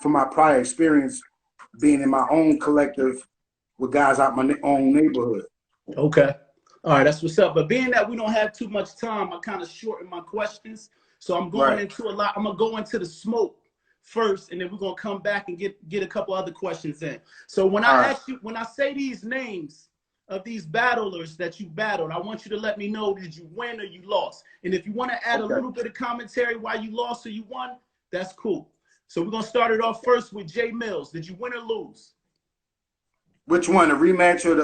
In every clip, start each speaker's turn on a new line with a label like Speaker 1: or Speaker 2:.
Speaker 1: from my prior experience being in my own collective with guys out my own neighborhood.
Speaker 2: Okay. All right, that's what's up. But being that we don't have too much time, I kind of shorten my questions. So I'm going into a lot. I'm going to go into the smoke first, and then we're going to come back and get a couple other questions in. So when I ask you, when I say these names of these battlers that you battled, I want you to let me know, did you win or you lost? And if you want to add a little bit of commentary why you lost or you won, that's cool. So we're going to start it off first with Jay Mills. Did you win or lose?
Speaker 1: Which one, the rematch or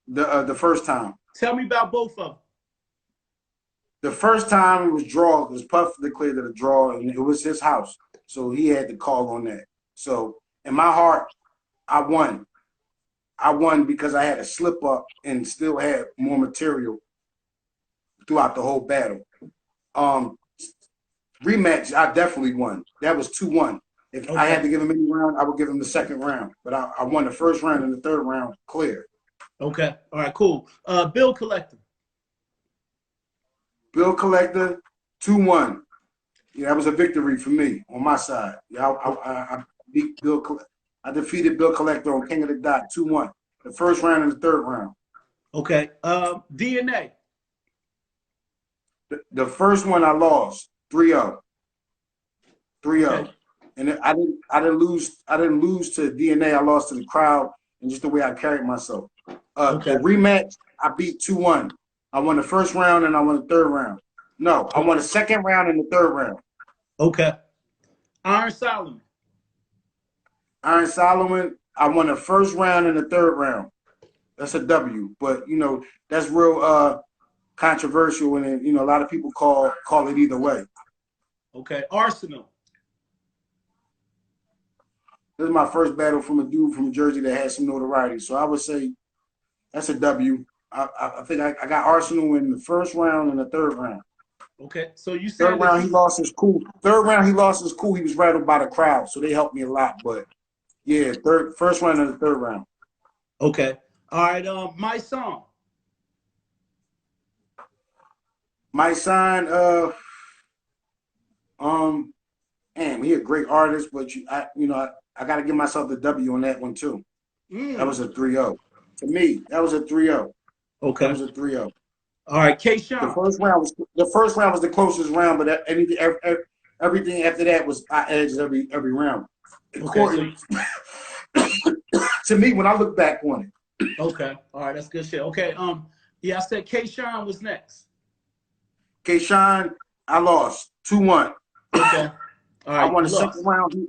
Speaker 1: the first time?
Speaker 2: Tell me about both of them.
Speaker 1: The first time it was draw. It was Puff declared it a draw, and it was his house, so he had to call on that. So in my heart, I won. I won because I had a slip up and still had more material throughout the whole battle. Rematch, I definitely won. That was 2-1. If I had to give him any round, I would give him the second round. But I won the first round and the third round clear.
Speaker 2: Okay. All right, cool. Bill Collector.
Speaker 1: Bill Collector, 2-1. Yeah, that was a victory for me on my side. Yeah, I beat Bill. I defeated Bill Collector on King of the Dot, 2-1. The first round and the third round.
Speaker 2: Okay. DNA.
Speaker 1: The first one I lost, 3-0. 3-0.
Speaker 2: Okay.
Speaker 1: And I didn't lose to DNA. I lost to the crowd and just the way I carried myself. The rematch, I beat 2-1. I won the first round and I won the third round. No, I won the second round and the third round.
Speaker 2: Okay. Iron Solomon.
Speaker 1: Iron Solomon, I won the first round and the third round. That's a W. But you know, that's real controversial, and you know, a lot of people call it either way.
Speaker 2: Okay. Arsenal.
Speaker 1: This is my first battle from a dude from Jersey that had some notoriety. So I would say that's a W. I think I got Arsenal in the first round and the third round.
Speaker 2: Okay. So you said
Speaker 1: third round he lost his cool. Third round he lost his cool. He was rattled by the crowd, so they helped me a lot. But yeah, first round and the third round.
Speaker 2: Okay. All right. My song.
Speaker 1: My son, man, he a great artist, but I got to give myself the W on that one too. That was a 3-0. To me, that was a 3-0.
Speaker 2: Okay.
Speaker 1: That was a 3-0.
Speaker 2: All right, K-Sean.
Speaker 1: The first round was the closest round, but everything after that was I edged every round.
Speaker 2: Okay,
Speaker 1: to me, when I look back on it.
Speaker 2: Okay. All right, that's good shit. Okay. Yeah, I said K-Sean was next.
Speaker 1: K-Sean, I lost 2-1.
Speaker 2: Okay. All right.
Speaker 1: I won the second round.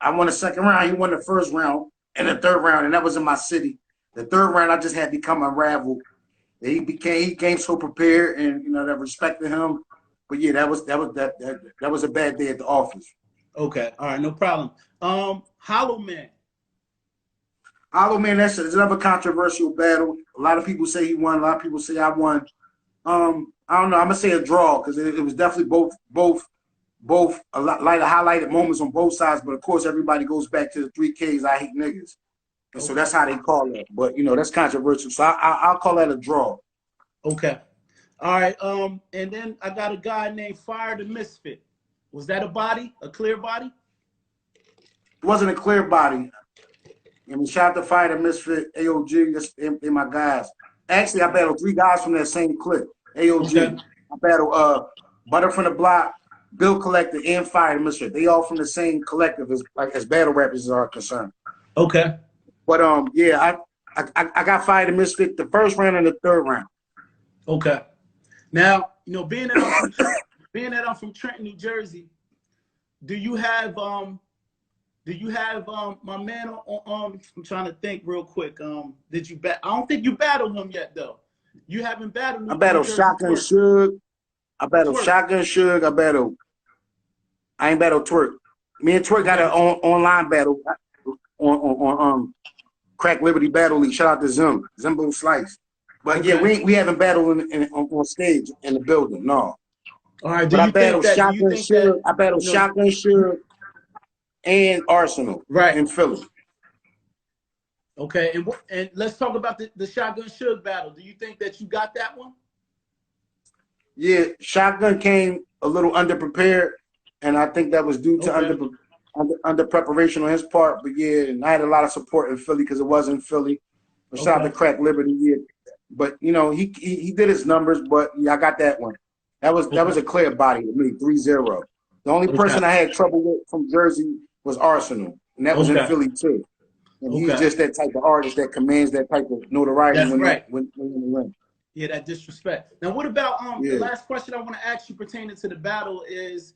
Speaker 1: I won the second round. He won the first round and the third round, and that was in my city. The third round, I just had become unraveled. He came so prepared, and you know that respected him. But yeah, that was a bad day at the office.
Speaker 2: Okay, all right, no problem. Hollow Man.
Speaker 1: Hollow Man, that's another controversial battle. A lot of people say he won. A lot of people say I won. I don't know. I'm gonna say a draw because it was definitely both a lot of highlighted moments on both sides. But of course, everybody goes back to the 3Ks. I hate niggas. And so that's how they call it. But, you know, that's controversial. So I'll call that a draw.
Speaker 2: Okay. All right. And then I got a guy named Fire the Misfit. Was that a body? A clear body?
Speaker 1: It wasn't a clear body. I mean, shout out to Fire the Misfit, AOG. They're my guys. Actually, I battled 3 guys from that same clip. AOG. Okay. I battled Butter from the Block, Bill Collector, and Fire the Misfit. They all from the same collective as battle rappers are concerned. Okay. But yeah, I got Fire the Misfit the first round and the third round.
Speaker 2: Okay. Now, you know, being that I'm from Trenton, New Jersey, do you have my man on I'm trying to think real quick. Did you I don't think you battled him yet though. You haven't battled him.
Speaker 1: I battled Shotgun Suge. I battled Shotgun Suge. I ain't battled Twerk. Me and Twerk got an online battle on Crack Liberty Battle League. Shout out to Zimbo Slice. But yeah, we haven't battled on stage in the building. No.
Speaker 2: All right.
Speaker 1: But I battled Shotgun Suge. I battled Shotgun Suge and Arsenal in Philly.
Speaker 2: Okay, and let's talk about the Shotgun Suge battle. Do you think that you got that one?
Speaker 1: Yeah, Shotgun came a little underprepared, and I think that was due to under preparation on his part. But yeah, and I had a lot of support in Philly because it was in Philly. But shout out to Crack Liberty. Yeah. But you know, he did his numbers, but yeah, I got that one. That was a clear body to me, 3-0. The only person I had trouble with from Jersey was Arsenal, and that was in Philly too. And he's just that type of artist that commands that type of notoriety when in the ring.
Speaker 2: Yeah, that disrespect. Now, what about the last question I want to ask you pertaining to the battle is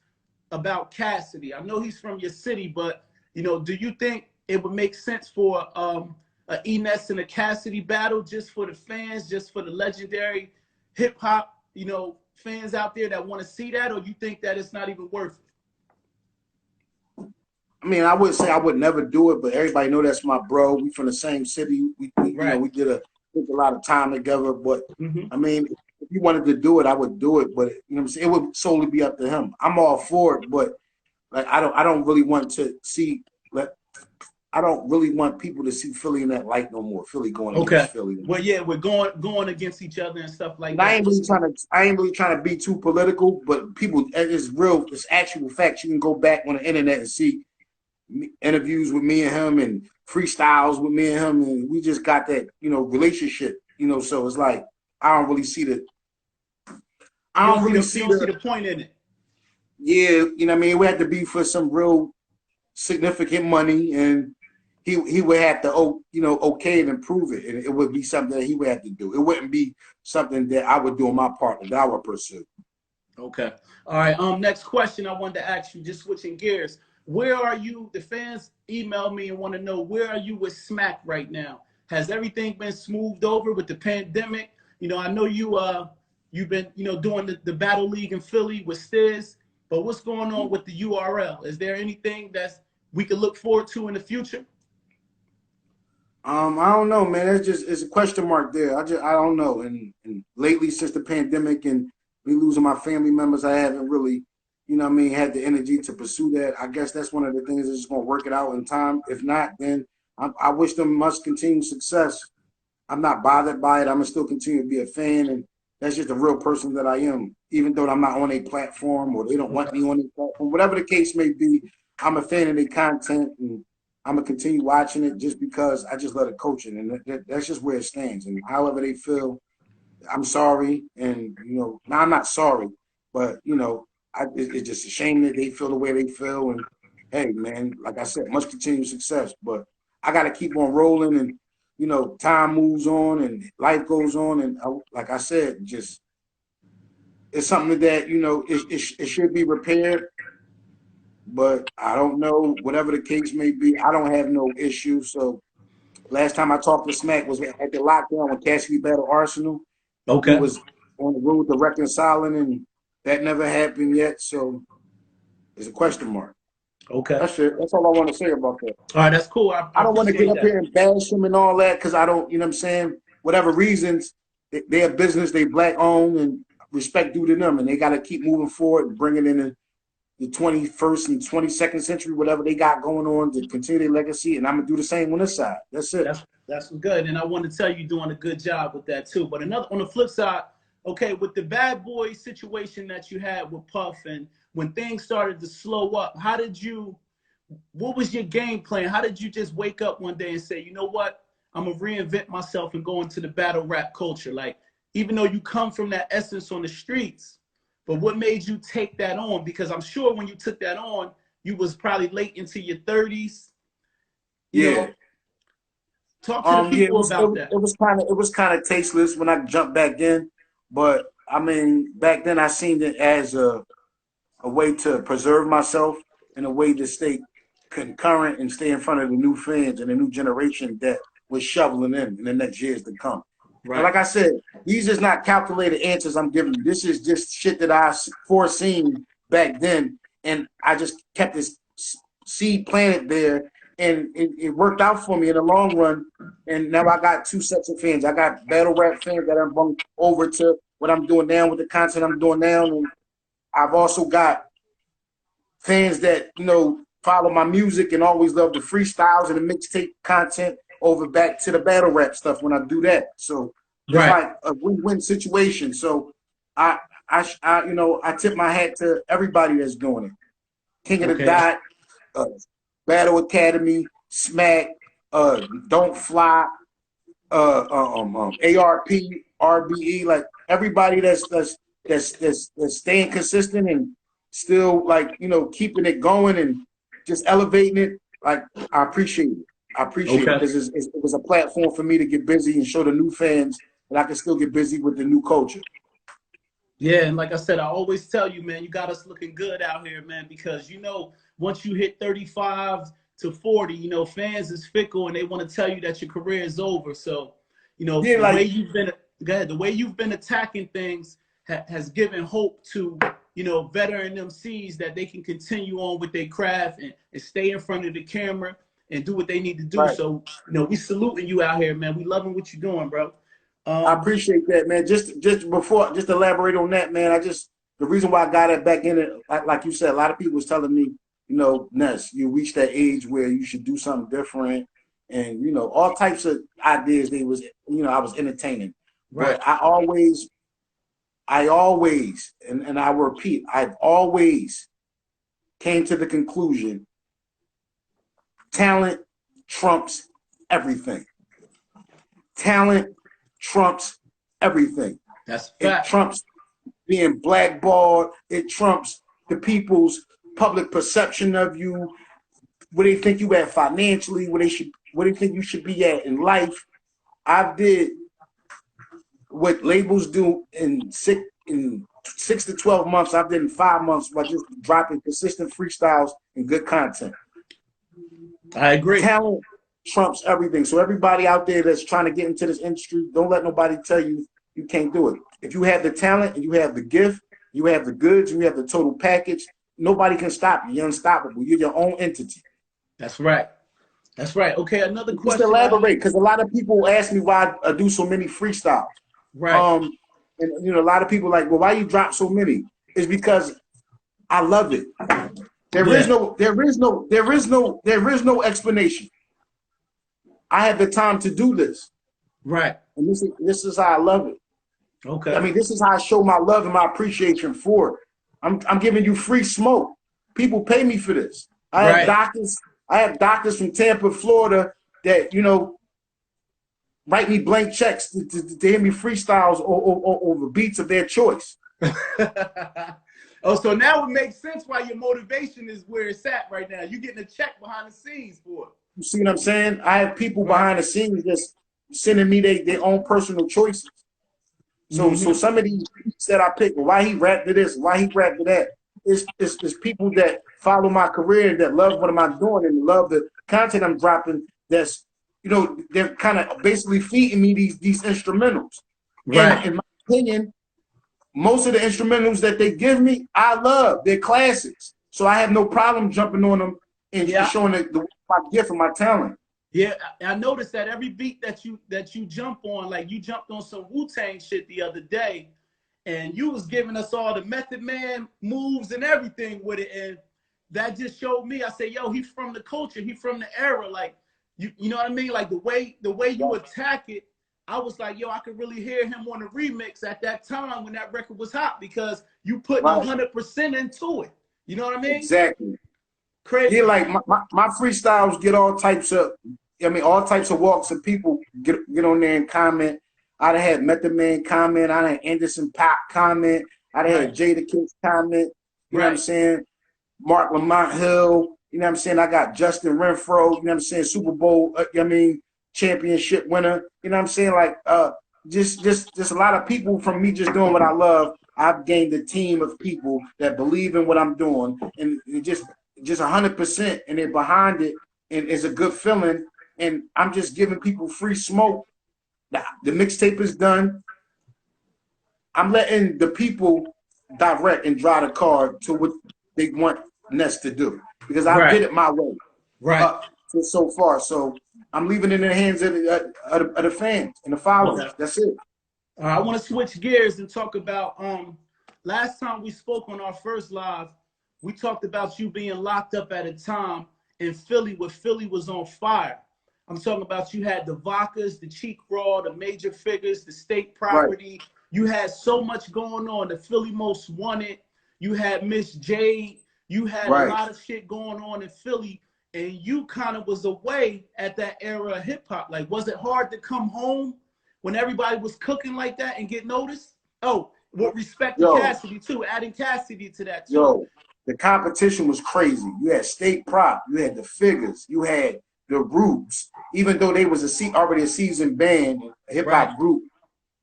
Speaker 2: about Cassidy. I know he's from your city, but you know, do you think it would make sense for a E-Ness and a Cassidy battle just for the fans, just for the legendary hip hop, you know, fans out there that want to see that, or you think that it's not even worth it?
Speaker 1: I mean, I would say I would never do it, but everybody know that's my bro. We from the same city. We you know, we did a lot of time together. But I mean, if you wanted to do it, I would do it. But you know what I'm saying, it would solely be up to him. I'm all for it, but like I don't really want to see I don't really want people to see Philly in that light no more. Philly going against Philly.
Speaker 2: Well, yeah, we're going against each other and stuff like that.
Speaker 1: I ain't really trying to be too political, but people, it's actual facts. You can go back on the internet and see interviews with me and him and freestyles with me and him, and we just got that, you know, relationship, you know. So it's like I don't really see the
Speaker 2: point in it.
Speaker 1: Yeah, you know what I mean? We had to be for some real significant money, and he would have to, you know, okay it and prove it, and it would be something that he would have to do. It wouldn't be something that I would do on my part that I would pursue.
Speaker 2: Okay. All right. Next question I wanted to ask you, just switching gears. Where are you? The fans email me and want to know, where are you with Smack right now? Has everything been smoothed over with the pandemic? You know, I know you've been, you know, doing the Battle League in Philly with Stiz, but what's going on with the URL? Is there anything that we could look forward to in the future?
Speaker 1: I don't know, man. It's a question mark there. I don't know. And lately, since the pandemic and me losing my family members, I haven't really, you know what I mean, had the energy to pursue that. I guess that's one of the things that's just going to work it out in time. If not, then I wish them much continued success. I'm not bothered by it. I'm going to still continue to be a fan, and that's just the real person that I am. Even though I'm not on a platform or they don't want me on a platform, whatever the case may be, I'm a fan of their content, and I'm going to continue watching it just because I just love the coaching, and that's just where it stands. And however they feel, I'm sorry. And, you know, now I'm not sorry, but, you know, it's just a shame that they feel the way they feel. And, hey, man, like I said, much continued success. But I got to keep on rolling, and, you know, time moves on and life goes on. And like I said, just it's something that, you know, it should be repaired. But I don't know, whatever the case may be, I don't have no issue. So last time I talked to Smack was at the lockdown when Cassidy battled Arsenal.
Speaker 2: Okay.
Speaker 1: He was on the road to reconciling, and that never happened yet. So it's a question mark.
Speaker 2: Okay.
Speaker 1: That's it. That's all I want to say about that.
Speaker 2: All right, that's cool.
Speaker 1: I don't want to get up here and bash him and all that, because I don't, you know what I'm saying? Whatever reasons, they're business, they black owned, and respect due to them. And they got to keep moving forward and bringing in the 21st and 22nd century, whatever they got going on, to continue their legacy. And I'm going to do the same on this side. That's it.
Speaker 2: That's good. And I want to tell you, you're doing a good job with that too. But on the flip side, okay, with the bad boy situation that you had with Puff, and when things started to slow up, what was your game plan? How did you just wake up one day and say, you know what, I'm going to reinvent myself and go into the battle rap culture? Like, even though you come from that essence on the streets, but what made you take that on? Because I'm sure when you took that on, you was probably late into your 30s. You know? Talk to the people about that.
Speaker 1: It was kind of tasteless when I jumped back in, but I mean, back then I seen it as a way to preserve myself and a way to stay concurrent and stay in front of the new fans and the new generation that was shoveling in the next years to come. Right. But like I said, these is not calculated answers I'm giving you. This is just shit that I foreseen back then, and I just kept this seed planted there, and it worked out for me in the long run. And now I got two sets of fans. I got battle rap fans that I'm brought over to what I'm doing now with the content I'm doing now, and I've also got fans that, you know, follow my music and always love the freestyles and the mixtape content over back to the battle rap stuff when I do that. So it's like a win-win situation. So I you know, I tip my hat to everybody that's doing it. King of the Dot, Battle Academy, Smack, Don't Fly, ARP, RBE, like everybody that's staying consistent and still like, you know, keeping it going and just elevating it. Like, I appreciate it. I appreciate it because it was a platform for me to get busy and show the new fans that I can still get busy with the new culture.
Speaker 2: Yeah, and like I said, I always tell you, man, you got us looking good out here, man, because, you know, once you hit 35 to 40, you know, fans is fickle and they want to tell you that your career is over. So, you know,
Speaker 1: Yeah,
Speaker 2: the way you've been, the way you've been attacking things has given hope to, you know, veteran MCs that they can continue on with their craft and stay in front of the camera and do what they need to do.
Speaker 1: Right.
Speaker 2: So, you know, we saluting you out here, man. We loving what you're doing, bro.
Speaker 1: I appreciate that, man. Just elaborate on that, man. The reason why I got it back in it, like you said, a lot of people was telling me, you know, Ness, you reached that age where you should do something different, and you know, all types of ideas. I was entertaining,
Speaker 2: right.
Speaker 1: But I always, and I repeat, I've always came to the conclusion: talent trumps everything. Talent trumps everything.
Speaker 2: That's fact.
Speaker 1: It trumps being blackballed. It trumps the people's public perception of you, where they think you at financially, where they think you should be at in life. I did what labels do in 6 to 12 months. I've done in 5 months by just dropping consistent freestyles and good content.
Speaker 2: I agree.
Speaker 1: Talent trumps everything. So everybody out there that's trying to get into this industry, don't let nobody tell you you can't do it. If you have the talent and you have the gift, you have the goods, you have the total package, nobody can stop you. You're unstoppable. You're your own entity.
Speaker 2: That's right. That's right. Okay, another question.
Speaker 1: Just elaborate, because a lot of people ask me why I do so many freestyles.
Speaker 2: Right.
Speaker 1: And you know, a lot of people like, well, why you drop so many? It's because I love it. There is no explanation. I had the time to do this.
Speaker 2: Right.
Speaker 1: And this is how I love it.
Speaker 2: Okay.
Speaker 1: I mean, this is how I show my love and my appreciation for it. I'm giving you free smoke. People pay me for this. I have doctors from Tampa, Florida that, you know, write me blank checks to hear me freestyles over beats of their choice.
Speaker 2: Oh, so now it makes sense why your motivation is where it's at right now. You're getting a check behind the scenes for it.
Speaker 1: You see what I'm saying? I have people behind the scenes just sending me their own personal choices. So some of these beats that I pick, why he rapped to this, why he rapped to that, it's people that follow my career and that love what I'm doing and love the content I'm dropping. That's, you know, they're kind of basically feeding me these instrumentals.
Speaker 2: Right.
Speaker 1: And in my opinion, most of the instrumentals that they give me, I love. They're classics. So I have no problem jumping on them and showing my gift and my talent.
Speaker 2: Yeah, I noticed that every beat that you jump on, like you jumped on some Wu-Tang shit the other day, and you was giving us all the Method Man moves and everything with it, and that just showed me. I said, yo, he's from the culture, he's from the era, like you know what I mean? Like the way you attack it, I was like, yo, I could really hear him on the remix at that time when that record was hot because you put 100% into it. You know what I mean?
Speaker 1: Exactly.
Speaker 2: Crazy.
Speaker 1: Yeah, like my freestyles get all types of walks of people get on there and comment. I done had Method Man comment. I done had Anderson .Paak comment. I done had Jada Kiss comment. You know what I'm saying? Mark Lamont Hill. You know what I'm saying? I got Justin Renfro. You know what I'm saying? Super Bowl. Championship winner. You know what I'm saying? Like just a lot of people from me just doing what I love. I've gained a team of people that believe in what I'm doing and just 100%, and they're behind it, and it's a good feeling. And I'm just giving people free smoke. The mixtape is done. I'm letting the people direct and draw the card to what they want Ness to do because I did it my way.
Speaker 2: Right.
Speaker 1: So far, so I'm leaving it in the hands of the fans and the followers. Okay. That's it.
Speaker 2: I want to switch gears and talk about last time we spoke on our first live. We talked about you being locked up at a time in Philly where Philly was on fire. I'm talking about you had the Vodkas, the Cheek Raw, the Major Figures, the State Property. Right. You had so much going on. The Philly Most Wanted. You had Miss Jade. You had a lot of shit going on in Philly, and you kind of was away at that era of hip hop. Like, was it hard to come home when everybody was cooking like that and get noticed? Oh, with respect to Cassidy too, adding Cassidy to that too.
Speaker 1: Yo, the competition was crazy. You had State Prop, you had the Figures, you had the Roots. Even though they was already a seasoned band, a hip hop group,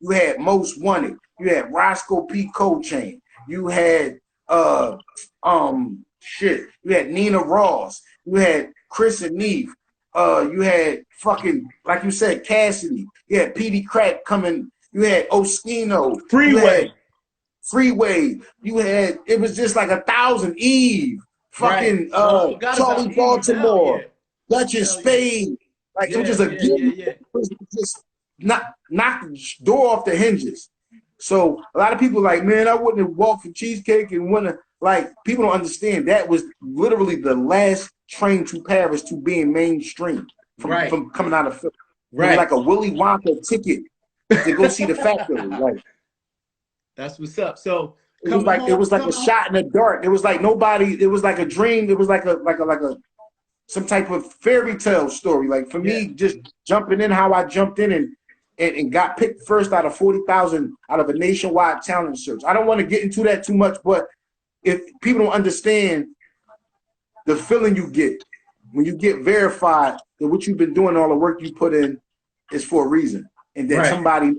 Speaker 1: you had Most Wanted, you had Roscoe P. Coltrane, you had you had Nina Ross, you had Chris and Neve, you had fucking, like you said, Cassidy, you had Petey Crack coming, you had Oskino, Freeway, you had, it was just like 1,000, Eve, fucking Charlie Baltimore, Duchess Spade, like it was just it was just knocked the door off the hinges. So a lot of people like, man, I wouldn't have walked for Cheesecake and wouldn't have, like, people don't understand that was literally the last train to Paris to being mainstream from coming out of Philly. Right. Like a Willy Wonka ticket to go see the factory. Like,
Speaker 2: that's what's up. So
Speaker 1: it was like a shot in the dark. It was like nobody, it was like a dream. It was like a some type of fairy tale story. Like for me, just jumping in how I jumped in and got picked first out of 40,000 out of a nationwide talent search. I don't want to get into that too much, but if people don't understand the feeling you get when you get verified that what you've been doing, all the work you put in is for a reason, and that somebody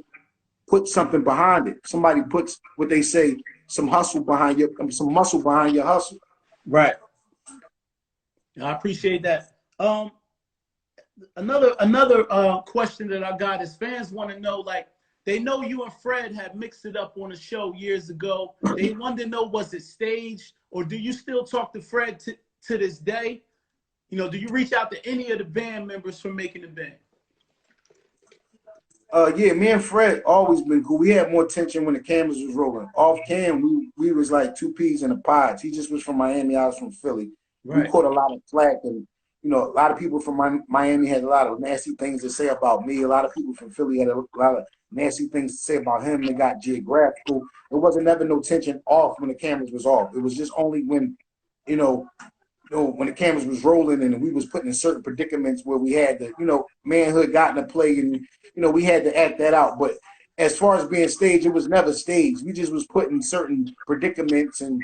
Speaker 1: puts something behind it. Somebody puts what they say, some hustle behind some muscle behind your hustle.
Speaker 2: Right. I appreciate that. Another question that I got is fans want to know, like, they know you and Fred had mixed it up on a show years ago. They wanted to know, was it staged, or do you still talk to Fred to this day? You know, do you reach out to any of the band members from making the band?
Speaker 1: Yeah, me and Fred always been cool. We had more tension when the cameras was rolling. Off cam, we was like two peas in a pod. He just was from Miami, I was from Philly. We caught a lot of flack, and you know, a lot of people from Miami had a lot of nasty things to say about me. A lot of people from Philly had a lot of nasty things to say about him. They got geographical. There wasn't never no tension off when the cameras was off. It was just only when, when the cameras was rolling and we was put in certain predicaments where we had to, manhood got into play, and we had to act that out. But as far as being staged, it was never staged. We just was put in certain predicaments and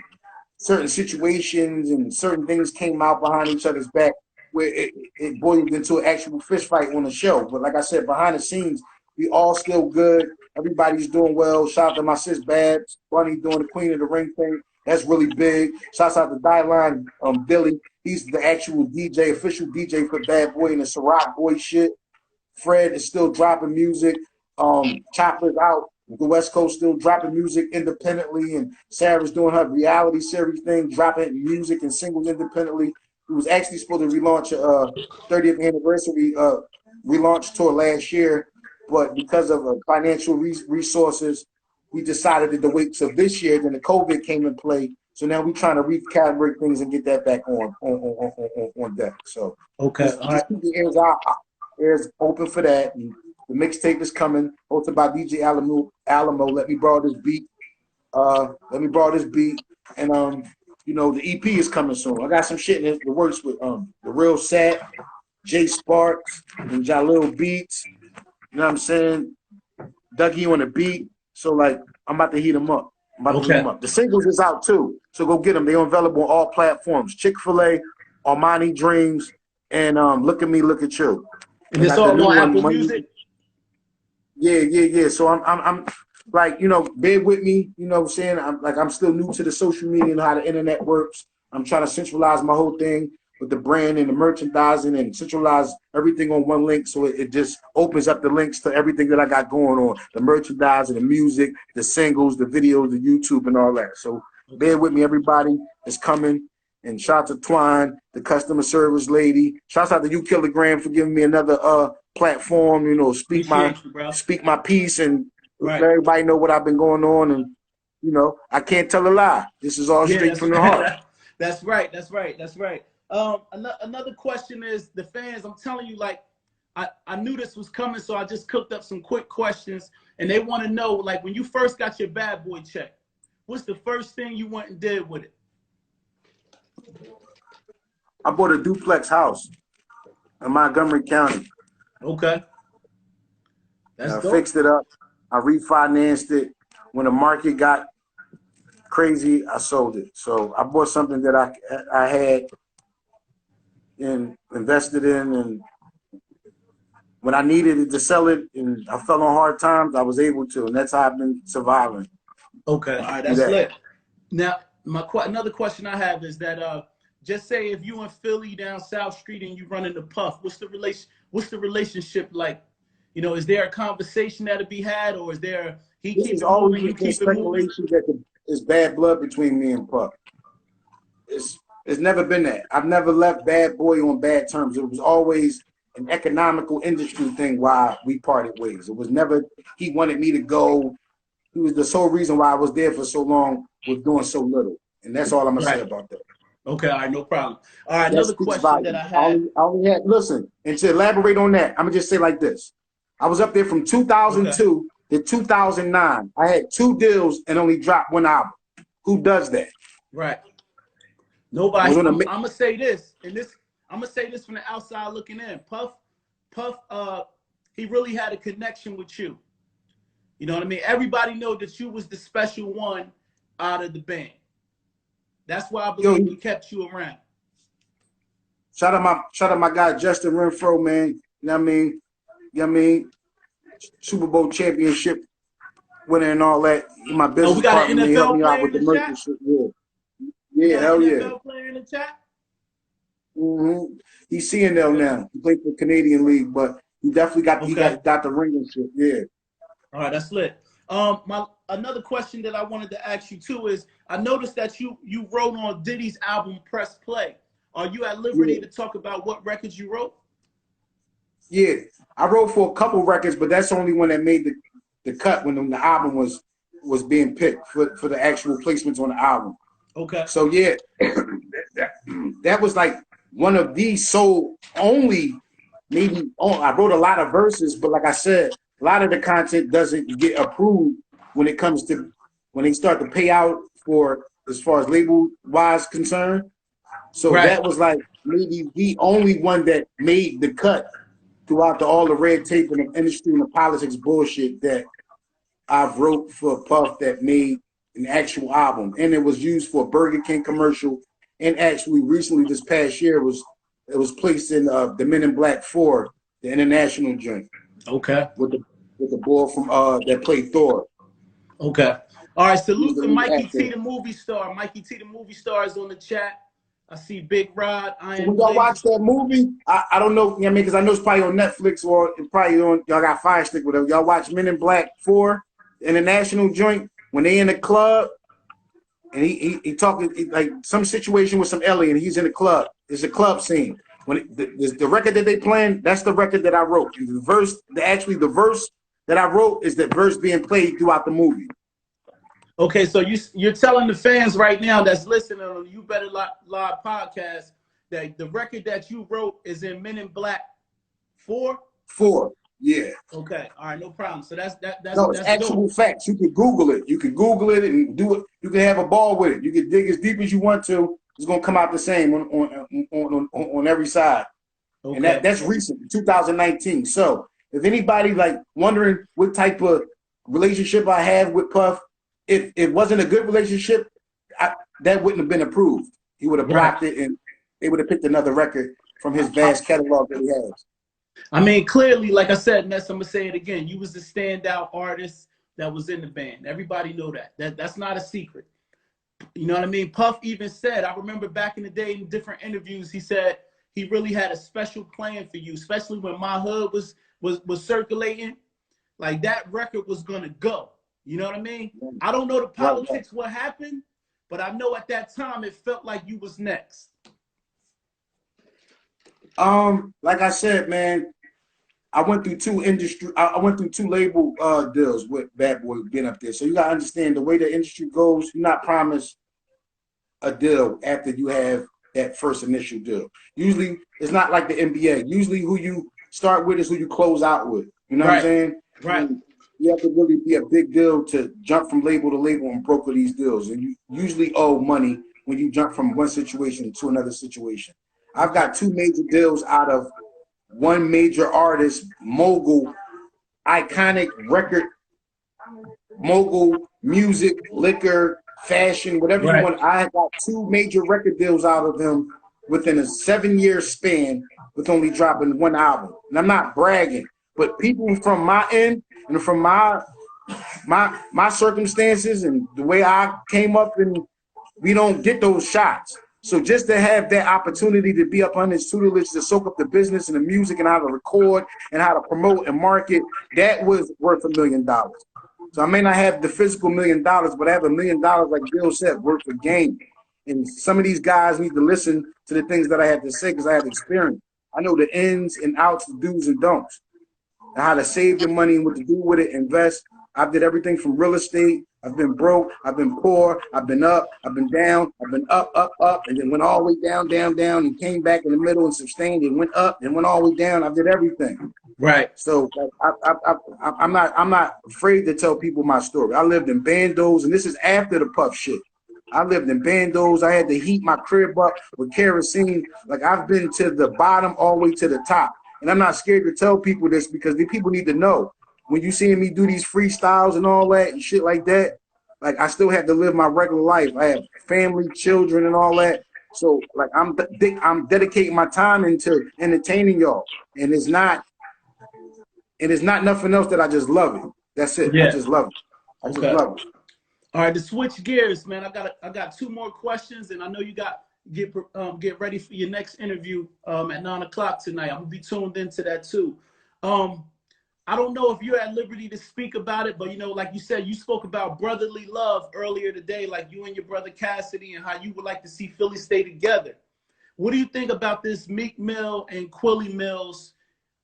Speaker 1: certain situations, and certain things came out behind each other's back where it boiled into an actual fist fight on the show. But like I said, behind the scenes, we all still good. Everybody's doing well. Shout out to my sis Babs, Bunny doing the Queen of the Ring thing. That's really big. Shouts out to Dylan Billy. He's the actual DJ, official DJ for Bad Boy and the Ciroc Boy shit. Fred is still dropping music. Chopper's out. The West Coast still dropping music independently, and Sarah's doing her reality series thing, dropping music and singles independently. We was actually supposed to relaunch a 30th anniversary relaunch tour last year, but because of financial resources, we decided to wait till this year. Then the COVID came in play, so now we're trying to recalibrate things and get that back on deck. So just keep your ears open for that. And the mixtape is coming, hosted by DJ Alamo. Let me borrow this beat. And the EP is coming soon. I got some shit in the works with the Real Sat, Jay Sparks, and Jalil Beats. You know what I'm saying? Dougie on the beat. So like, I'm about to heat them up. The singles is out too, so go get them. They're available on all platforms: Chick-fil-A, Armani Dreams, and Look at Me, Look at You.
Speaker 2: And it's all on Apple Music.
Speaker 1: Yeah. So I'm like, bear with me. You know what I'm saying? I'm still new to the social media and how the internet works. I'm trying to centralize my whole thing with the brand and the merchandising and centralize everything on one link, so it just opens up the links to everything that I got going on: the merchandising, the music, the singles, the videos, the YouTube, and all that. So bear with me, everybody. It's coming. And shout out to Twine, the customer service lady. Shout out to you, Kilogram, for giving me another platform. Speak my piece and let everybody know what I've been going on. And I can't tell a lie. This is all straight from the heart.
Speaker 2: That's right. Another question is the fans. I'm telling you, like, I knew this was coming, so I just cooked up some quick questions, and they want to know, like, when you first got your Bad Boy check, what's the first thing you went and did with it?
Speaker 1: I bought a duplex house in Montgomery County.
Speaker 2: Okay. That's dope.
Speaker 1: Fixed it up. I refinanced it. When the market got crazy, I sold it. So I bought something that I had and invested in, and when I needed it to sell it and I fell on hard times, I was able to, and that's how I've been surviving.
Speaker 2: Okay, all right, that's lit. Now, another question I have is that just say if you in Philly down South Street and you run into Puff, what's the relationship like? You know, is there a conversation that'll be had, or is there he keep it moving, you keep it moving?
Speaker 1: That there's bad blood between me and Puff. It's never been that. I've never left Bad Boy on bad terms. It was always an economical industry thing why we parted ways. It was never he wanted me to go. He was the sole reason why I was there for so long, was doing so little. And that's all I'm going to say about that.
Speaker 2: Okay, all right, no problem. All right, another question that I had.
Speaker 1: I only had, listen, and to elaborate on that, I'm going to just say like this. I was up there from 2002 to 2009. I had 2 deals and only dropped 1 album. Who does that?
Speaker 2: Right. Nobody. I'm going to say this, and I'm going to say this from the outside looking in. Puff, he really had a connection with you. You know what I mean? Everybody know that you was the special one out of the band. That's why I believe we kept you around.
Speaker 1: Shout out my guy Justin Renfro, man. You know what I mean? You know what I mean? Super Bowl championship winner and all that. My business partner, he helped me out with the merch shit. Yeah, hell yeah.
Speaker 2: NFL player in the chat?
Speaker 1: He's CNL now. He played for the Canadian League, but he definitely got the ring and shit. Yeah.
Speaker 2: All right, that's lit. Another question that I wanted to ask you too is, I noticed that you wrote on Diddy's album Press Play. Are you at liberty to talk about what records you wrote? Yeah,
Speaker 1: I wrote for a couple records, but that's the only one that made the cut when the album was being picked for the actual placements on the album.
Speaker 2: Okay.
Speaker 1: So yeah, that was like one of the sole only I wrote a lot of verses, but like I said, a lot of the content doesn't get approved when it comes to when they start to pay out for as far as label wise concerned. So that was like maybe the only one that made the cut throughout all the red tape and the industry and the politics bullshit that I've wrote for Puff that made an actual album. And it was used for a Burger King commercial. And actually recently this past year it was placed in the Men in Black 4, the international joint.
Speaker 2: Okay.
Speaker 1: With the boy from that played Thor.
Speaker 2: Okay. All right, salute to Mikey T, the movie star. Mikey T, the movie star, is on the chat. I see Big Rod.
Speaker 1: So when y'all watch that movie, I don't know, you know what I mean, because I know it's probably on Netflix or it's probably on, y'all got Fire Stick, whatever. Y'all watch Men in Black 4, international joint, when they in the club, and he talking like some situation with some alien, he's in the club. It's a club scene. When the record that they playing, that's the record that I wrote. And the verse that I wrote is the verse being played throughout the movie.
Speaker 2: Okay, so you're telling the fans right now that's listening on the You Better Live podcast that the record that you wrote is in Men in Black 4?
Speaker 1: 4, yeah.
Speaker 2: Okay, all right, no problem. So that's
Speaker 1: no, it's actual facts. You can Google it. You can Google it and do it. You can have a ball with it. You can dig as deep as you want to. It's gonna come out the same on every side. Okay. And that's recent, 2019. So if anybody like wondering what type of relationship I have with Puff, if it wasn't a good relationship, that wouldn't have been approved. He would have blocked it, and they would have picked another record from his vast catalog that he has.
Speaker 2: I mean, clearly, like I said, Ness, I'm gonna say it again. You was the standout artist that was in the band. Everybody know that. That's not a secret. You know what I mean? Puff even said, I remember back in the day in different interviews, he said he really had a special plan for you, especially when My Hood was circulating. Like that record was gonna go. You know what I mean? I don't know the politics, what happened, but I know at that time it felt like you was next.
Speaker 1: Like I said, man, I went through two label deals with Bad Boy being up there. So you gotta understand the way the industry goes, you're not promised a deal after you have that first initial deal. Usually it's not like the NBA. Usually who you start with is who you close out with. You know what I'm saying?
Speaker 2: Right.
Speaker 1: And you have to really be a big deal to jump from label to label and broker these deals. And you usually owe money when you jump from one situation to another situation. I've got 2 major deals out of one major artist, mogul, iconic record, mogul, music, liquor, fashion, whatever you want. I got 2 major record deals out of him within a 7-year span with only dropping 1 album. And I'm not bragging, but people from my end and from my circumstances and the way I came up, and we don't get those shots. So just to have that opportunity to be up on his tutelage, to soak up the business and the music and how to record and how to promote and market, that was worth $1 million. So I may not have the physical $1 million, but I have $1 million, like Bill said, worth of game. And some of these guys need to listen to the things that I have to say because I have experience. I know the ins and outs, the do's and don'ts, and how to save your money and what to do with it, invest. I did everything from real estate. I've been broke. I've been poor. I've been up. I've been down. I've been up, and then went all the way down, down, and came back in the middle and sustained and went up and went all the way down. I did everything.
Speaker 2: Right.
Speaker 1: So I'm not afraid to tell people my story. I lived in bandos, and this is after the Puff shit. I lived in bandos. I had to heat my crib up with kerosene. Like, I've been to the bottom all the way to the top. And I'm not scared to tell people this because the people need to know. When you see me do these freestyles and all that and shit like that, like, I still have to live my regular life. I have family, children, and all that. So, like, I'm dedicating my time into entertaining y'all. And it's not nothing else that I just love it. That's it. Yeah. I just love it. I just love it.
Speaker 2: All right, to switch gears, man. I got 2 more questions, and I know you got get ready for your next interview at 9 o'clock tonight. I'm gonna be tuned into that too. I don't know if you're at liberty to speak about it, but, you know, like you said, you spoke about brotherly love earlier today, like you and your brother Cassidy, and how you would like to see Philly stay together. What do you think about this Meek Mill and Quilly Mills?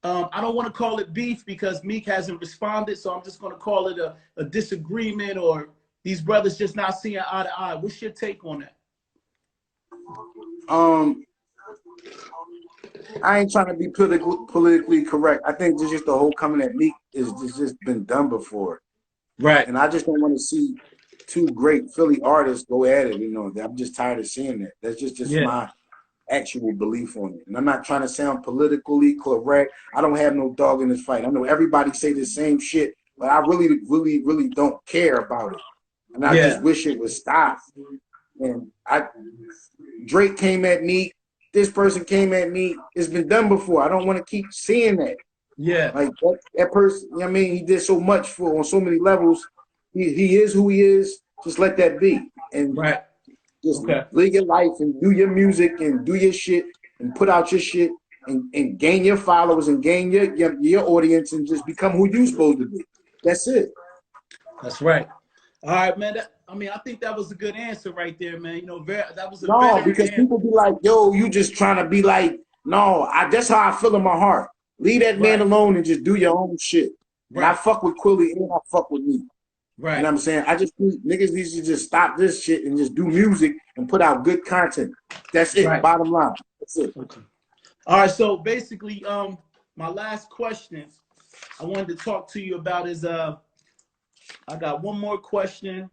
Speaker 2: I don't want to call it beef because Meek hasn't responded, so I'm just going to call it a disagreement, or these brothers just not seeing eye to eye. What's your take on that?
Speaker 1: I ain't trying to be politically correct. I think just the whole coming at Meek is just been done before.
Speaker 2: Right.
Speaker 1: And I just don't want to see 2 great Philly artists go at it. You know, I'm just tired of seeing that. That's just my actual belief on it. And I'm not trying to sound politically correct. I don't have no dog in this fight. I know everybody say the same shit, but I really don't care about it. And I just wish it would stop. And Drake came at me. This person came at me. It's been done before. I don't want to keep seeing that.
Speaker 2: Yeah.
Speaker 1: Like that person, you know what I mean? He did so much on so many levels. He is who he is. Just let that be. And just live your life and do your music and do your shit and put out your shit and gain your followers and gain your audience and just become who you supposed to be. That's it.
Speaker 2: That's right. All right, man. I think that was a good answer right there, man. You know, that was
Speaker 1: because people be like, yo, you just trying to be like, no, that's how I feel in my heart. Leave that man alone and just do your own shit. And I fuck with Quilly and I fuck with me. Right. You know what I'm saying? I just think niggas need to just stop this shit and just do music and put out good content. That's it. Right. Bottom line. That's it.
Speaker 2: Okay. All right. So basically, my last question I wanted to talk to you about is I got one more question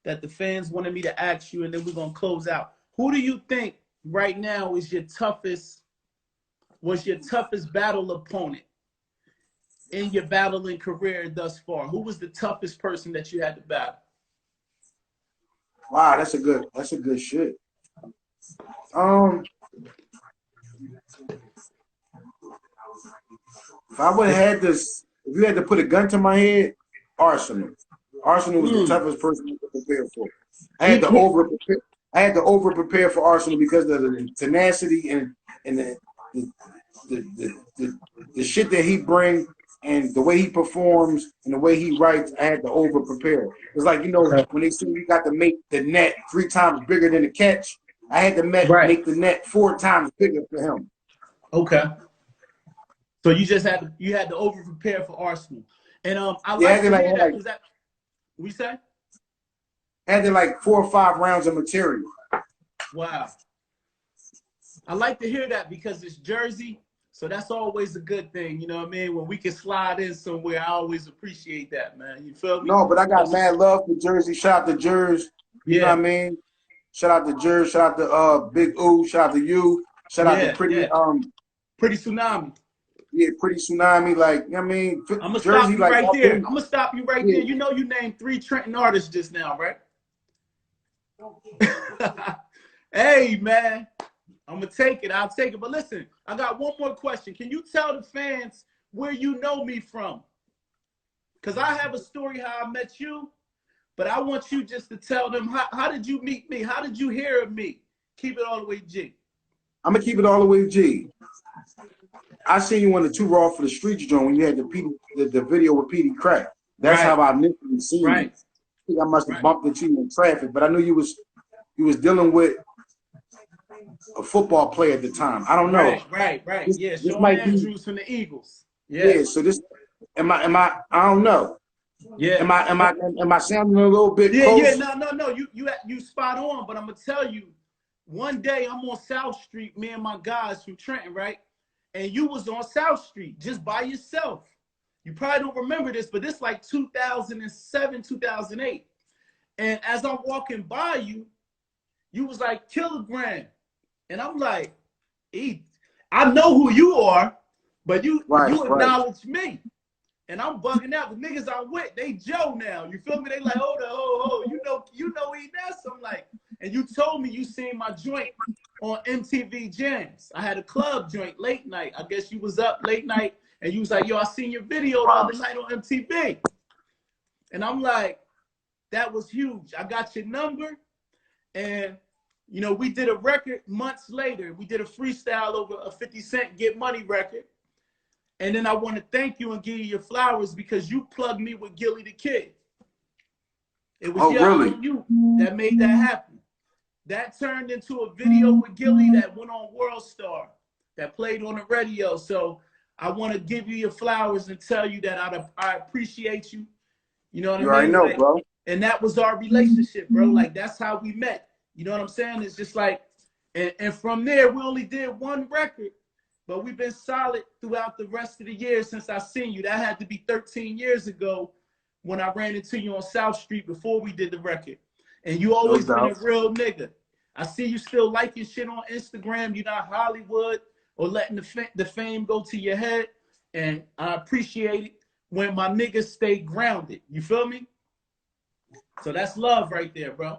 Speaker 2: that the fans wanted me to ask you, and then we're gonna close out. Who do you think right now was your toughest battle opponent in your battling career thus far? Who was the toughest person that you had to battle?
Speaker 1: Wow, that's a good shit. If I would have had this, if you had to put a gun to my head, Arsenal. Arsenal was the toughest person to prepare for. I had to over prepare for Arsenal because of the tenacity and the shit that he brings and the way he performs and the way he writes. I had to over prepare. It's like, you know, when they say you got to make the net 3 times bigger than the catch, I had to make the net 4 times bigger for him.
Speaker 2: Okay. So you had to over prepare for Arsenal. And I like to hear that because that we say?
Speaker 1: Had like 4 or 5 rounds of material.
Speaker 2: Wow. I like to hear that because it's Jersey, so that's always a good thing. You know what I mean? When we can slide in somewhere, I always appreciate that, man. You feel me?
Speaker 1: No, but I got mad love for Jersey. Shout out to Jersey. You know what I mean? Shout out to Jer. Shout out to Big Oo. Shout out to you. Shout out to
Speaker 2: Pretty Tsunami.
Speaker 1: Yeah, Pretty Tsunami. Like, you know what I mean?
Speaker 2: I'm gonna
Speaker 1: Jersey,
Speaker 2: stop you
Speaker 1: like,
Speaker 2: right there. I'm gonna stop you right there. You know you named 3 Trenton artists just now, right? Hey man, I'm gonna take it. I'll take it. But listen, I got one more question. Can you tell the fans where you know me from? Because I have a story how I met you, but I want you just to tell them how did you meet me? How did you hear of me? Keep it all the way G.
Speaker 1: I'm gonna keep it all the way G. I seen you on the Too Raw for the Streets joint when you had the video with Petey Crack. That's how I initially seen you. I think I must have bumped into you in traffic, but I knew you was dealing with a football player at the time. I don't know.
Speaker 2: Right. Yeah, Sean Andrews from the Eagles. Yeah.
Speaker 1: So this am I don't know.
Speaker 2: Yeah.
Speaker 1: Am I sounding a little bit close?
Speaker 2: Yeah, no. You spot on, but I'm gonna tell you, one day I'm on South Street, me and my guys from Trenton, right? And you was on South Street just by yourself. You probably don't remember this, but this like 2007, 2008. And as I'm walking by you, you was like Kilogram. And I'm like, I know who you are, but you acknowledge me. And I'm bugging out. The niggas I'm with, they Joe now. You feel me? They like, hold, you know E-Ness. I'm like, and you told me you seen my joint on MTV Jams. I had a club joint late night. I guess you was up late night and you was like, yo, I seen your video the other night on MTV. And I'm like, that was huge. I got your number. And, you know, we did a record months later. We did a freestyle over a 50 Cent Get Money record. And then I want to thank you and give you your flowers because you plugged me with Gilly the Kid. It was you that made that happen. That turned into a video with Gilly that went on World Star, that played on the radio. So I want to give you your flowers and tell you that I appreciate you. You know what I mean? You already know, bro. And that was our relationship, bro. Like, that's how we met. You know what I'm saying? It's just like, and from there, we only did one record. But we've been solid throughout the rest of the years since I seen you. That had to be 13 years ago when I ran into you on South Street before we did the record. And you always been a real nigga. I see you still liking shit on Instagram. You're not Hollywood or letting the fame go to your head. And I appreciate it when my niggas stay grounded. You feel me? So that's love right there, bro.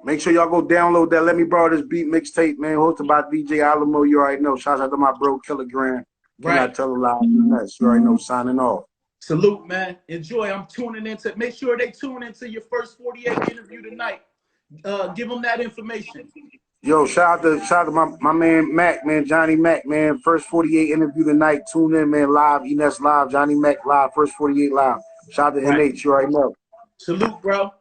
Speaker 1: Make sure y'all go download that Let Me Borrow This Beat mixtape, man. Hosted by DJ Alamo. You already know. Shout out to my bro, Kilogram. Cannot tell a lie. E-Ness. You already know. Signing off.
Speaker 2: Salute, man. Enjoy. I'm tuning into. Make sure they tune into your first 48 interview tonight. Give them that information.
Speaker 1: Yo, shout out to my man Mac, man, Johnny Mac, man. First 48 interview tonight. Tune in, man. Live. E-Ness live. Johnny Mac live. First 48 live. Shout out to NH. You already know.
Speaker 2: Salute, bro.